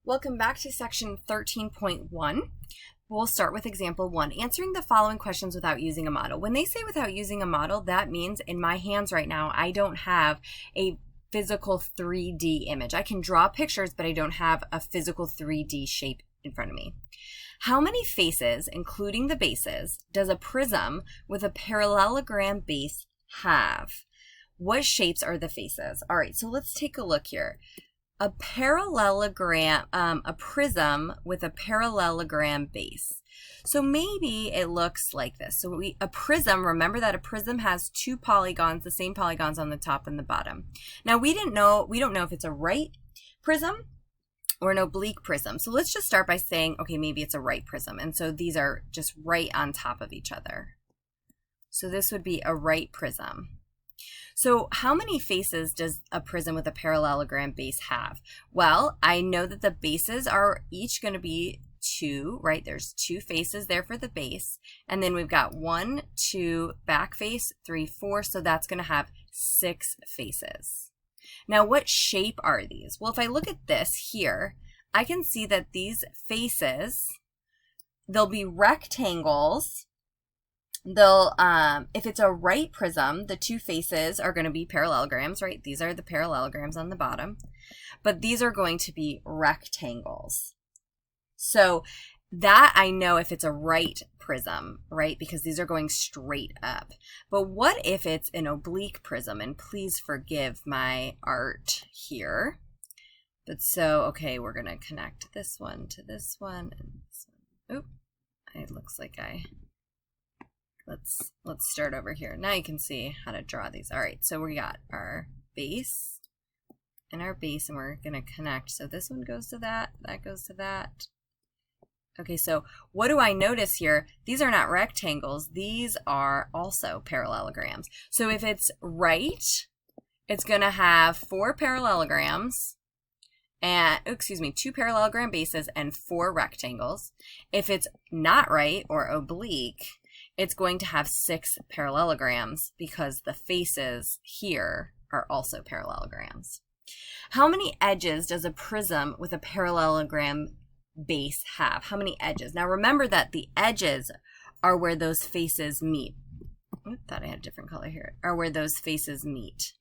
Welcome back to section 13.1. We'll start with example 1, answering the following questions without using a model. When they say without using a model, that means in my hands right now, I don't have a physical 3D image. I can draw pictures, but I don't have a physical 3D shape in front of me. How many faces, including the bases, does a prism with a parallelogram base have? What shapes are the faces? All right, so let's take a look here. A parallelogram, a prism with a parallelogram base. So maybe it looks like this. So a prism, remember that a prism has two polygons, the same polygons on the top and the bottom. Now we don't know if it's a right prism or an oblique prism. So let's just start by saying, okay, maybe it's a right prism. And so these are just right on top of each other. So this would be a right prism. So how many faces does a prism with a parallelogram base have? Well, I know that the bases are each going to be 2, right? There's 2 faces there for the base. And then we've got 1, 2, back face, 3, 4. So that's going to have 6 faces. Now, what shape are these? Well, if I look at this here, I can see that these faces, they'll be rectangles. They'll, if it's a right prism, the 2 faces are going to be parallelograms, right? These are the parallelograms on the bottom, but these are going to be rectangles. So that I know if it's a right prism, right? Because these are going straight up. But what if it's an oblique prism? And please forgive my art here. But so, okay, we're going to connect this one to this one and this one. Oop, it looks like let's start over here. Now you can see how to draw these. All right, so we got our base and our base, and we're going to connect. So this one goes to that, that goes to that. Okay, so what do I notice here? These are not rectangles. These are also parallelograms. So if it's right, it's going to have 4 parallelograms and, excuse me, 2 parallelogram bases and 4 rectangles. If it's not right or oblique, it's going to have 6 parallelograms because the faces here are also parallelograms. How many edges does a prism with a parallelogram base have? How many edges? Now remember that the edges are where those faces meet. I thought I had a different color here. Are where those faces meet.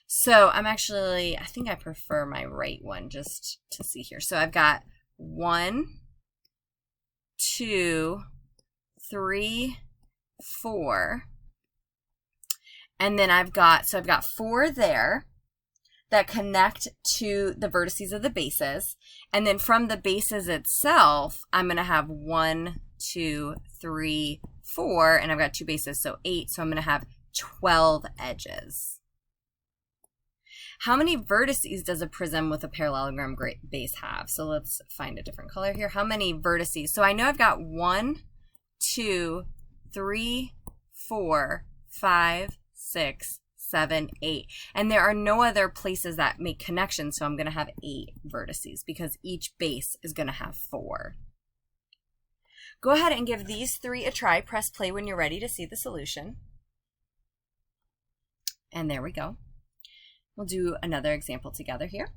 So I think I prefer my right one just to see here. So I've got 1, 2, 3, 4, and then I've got 4 there that connect to the vertices of the bases, and then from the bases itself I'm going to have 1, 2, 3, 4, and I've got 2 bases, so 8, so I'm going to have 12 edges. How many vertices does a prism with a parallelogram base have? So let's find a different color here. How many vertices? So I know I've got 1, 2, 3, 4, 5, 6, 7, 8. And there are no other places that make connections, so I'm going to have 8 vertices because each base is going to have 4. Go ahead and give these 3 a try. Press play when you're ready to see the solution. And there we go. We'll do another example together here.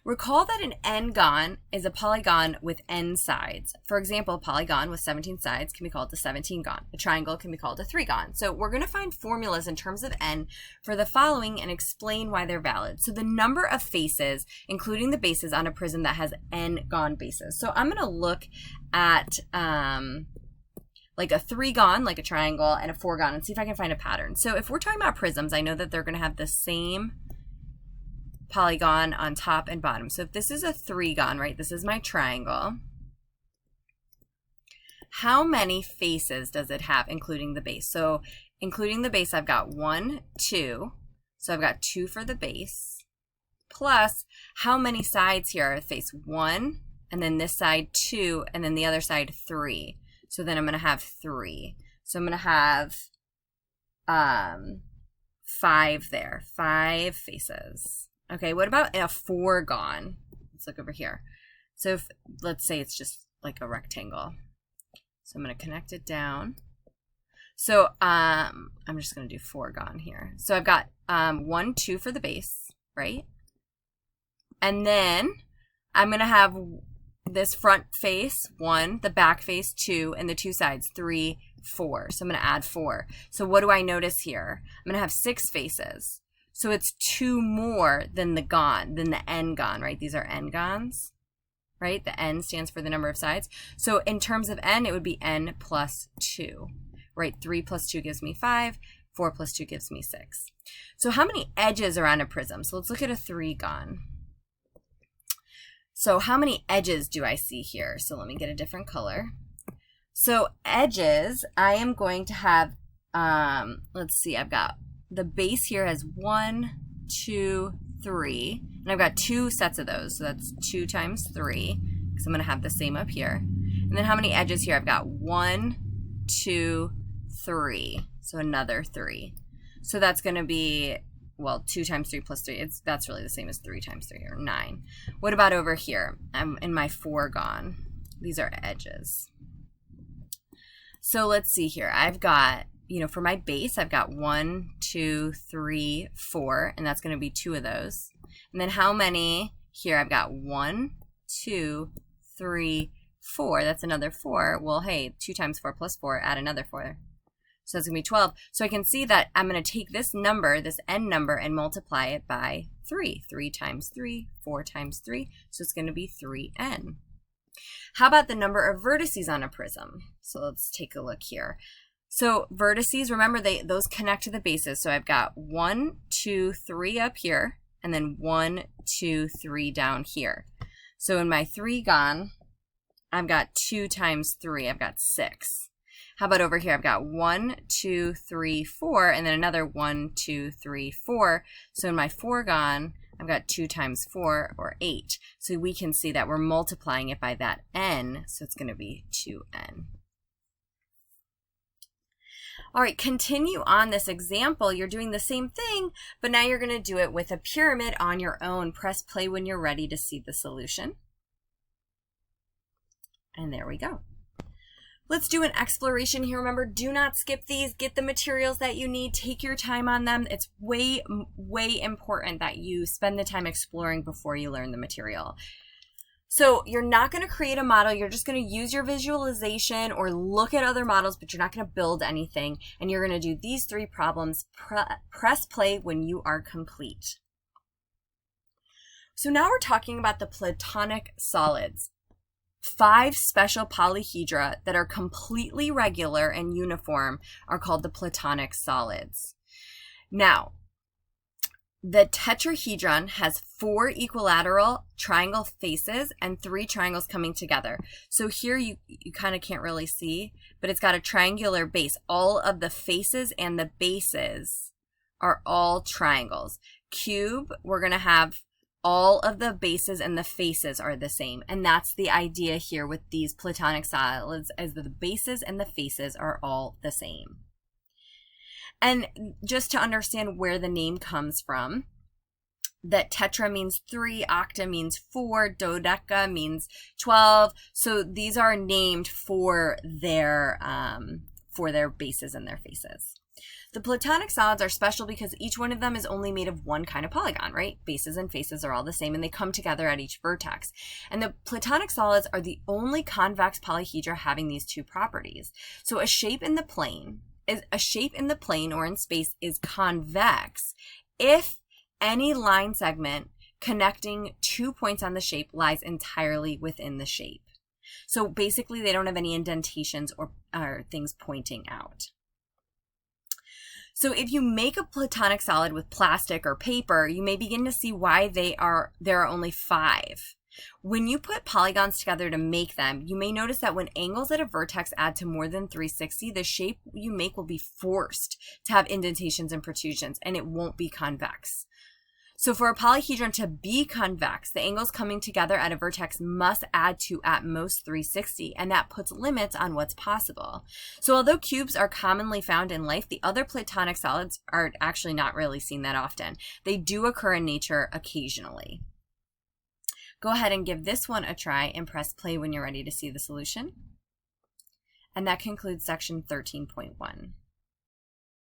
Recall that an n-gon is a polygon with n sides. For example, a polygon with 17 sides can be called a 17-gon. A triangle can be called a 3-gon. So we're going to find formulas in terms of n for the following and explain why they're valid. So the number of faces, including the bases on a prism that has n-gon bases. So I'm going to look at like a 3-gon, like a triangle, and a 4-gon, and see if I can find a pattern. So if we're talking about prisms, I know that they're going to have the same polygon on top and bottom. So if this is a 3-gon, right, this is my triangle. How many faces does it have, including the base? So including the base, I've got 1, 2. So I've got 2 for the base. Plus, how many sides here are face? 1, and then this side 2, and then the other side 3. So then I'm going to have 3. So I'm going to have 5 there, 5 faces. Okay, what about a 4-gon? Let's look over here. So if, let's say it's just like a rectangle. So I'm going to connect it down. So I'm just going to do 4-gon here. So I've got 1, 2 for the base, right? And then I'm going to have this front face, 1, the back face, 2, and the two sides, 3, 4. So I'm going to add 4. So what do I notice here? I'm going to have 6 faces. So it's 2 more than the n-gon, right? These are n-gons, right? The n stands for the number of sides. So in terms of n, it would be n plus 2, right? 3 plus 2 gives me 5. 4 plus 2 gives me 6. So how many edges are on a prism? So let's look at a 3-gon. So how many edges do I see here? So let me get a different color. So edges, I am going to have, let's see, I've got the base here has 1, 2, 3, and I've got 2 sets of those. So that's 2 times 3, because I'm going to have the same up here. And then how many edges here? I've got 1, 2, 3. So another 3. So that's going to be, well, 2 times 3 plus 3. That's really the same as 3 times 3, or 9. What about over here? I'm in my 4-gon. These are edges. So let's see here. I've got, for my base, I've got 1, 2, 3, 4, and that's going to be 2 of those. And then how many here? I've got 1, 2, 3, 4. That's another 4. Well, hey, 2 times 4 plus 4, add another 4. So it's going to be 12. So I can see that I'm going to take this number, this n number, and multiply it by 3. 3 times 3, 4 times 3. So it's going to be 3n. How about the number of vertices on a prism? So let's take a look here. So vertices, remember, those connect to the bases. So I've got 1, 2, 3 up here, and then 1, 2, 3 down here. So in my 3-gon, I've got 2 times 3. I've got 6. How about over here? I've got 1, 2, 3, 4, and then another 1, 2, 3, 4. So in my 4-gon, I've got 2 times 4, or 8. So we can see that we're multiplying it by that n, so it's going to be 2n. All right, continue on this example. You're doing the same thing, but now you're going to do it with a pyramid on your own. Press play when you're ready to see the solution. And there we go. Let's do an exploration here. Remember, do not skip these. Get the materials that you need. Take your time on them. It's way, way important that you spend the time exploring before you learn the material. So you're not going to create a model. You're just going to use your visualization or look at other models, but you're not going to build anything. And you're going to do these 3 problems. Press play when you are complete. So now we're talking about the Platonic solids. 5 special polyhedra that are completely regular and uniform are called the Platonic solids. Now, the tetrahedron has 4 equilateral triangle faces and 3 triangles coming together. So here you kind of can't really see, but it's got a triangular base. All of the faces and the bases are all triangles. Cube, we're going to have all of the bases and the faces are the same. And that's the idea here with these Platonic solids, as the bases and the faces are all the same. And just to understand where the name comes from, that tetra means 3, octa means 4, dodeca means 12. So these are named for their bases and their faces. The Platonic solids are special because each one of them is only made of one kind of polygon, right? Bases and faces are all the same, and they come together at each vertex. And the Platonic solids are the only convex polyhedra having these 2 properties. So a shape in the plane or in space is convex if any line segment connecting 2 points on the shape lies entirely within the shape. So basically, they don't have any indentations or things pointing out. So if you make a Platonic solid with plastic or paper, you may begin to see why there are only 5. When you put polygons together to make them, you may notice that when angles at a vertex add to more than 360, the shape you make will be forced to have indentations and protrusions, and it won't be convex. So for a polyhedron to be convex, the angles coming together at a vertex must add to at most 360, and that puts limits on what's possible. So although cubes are commonly found in life, the other Platonic solids are actually not really seen that often. They do occur in nature occasionally. Go ahead and give this one a try and press play when you're ready to see the solution. And that concludes section 13.1.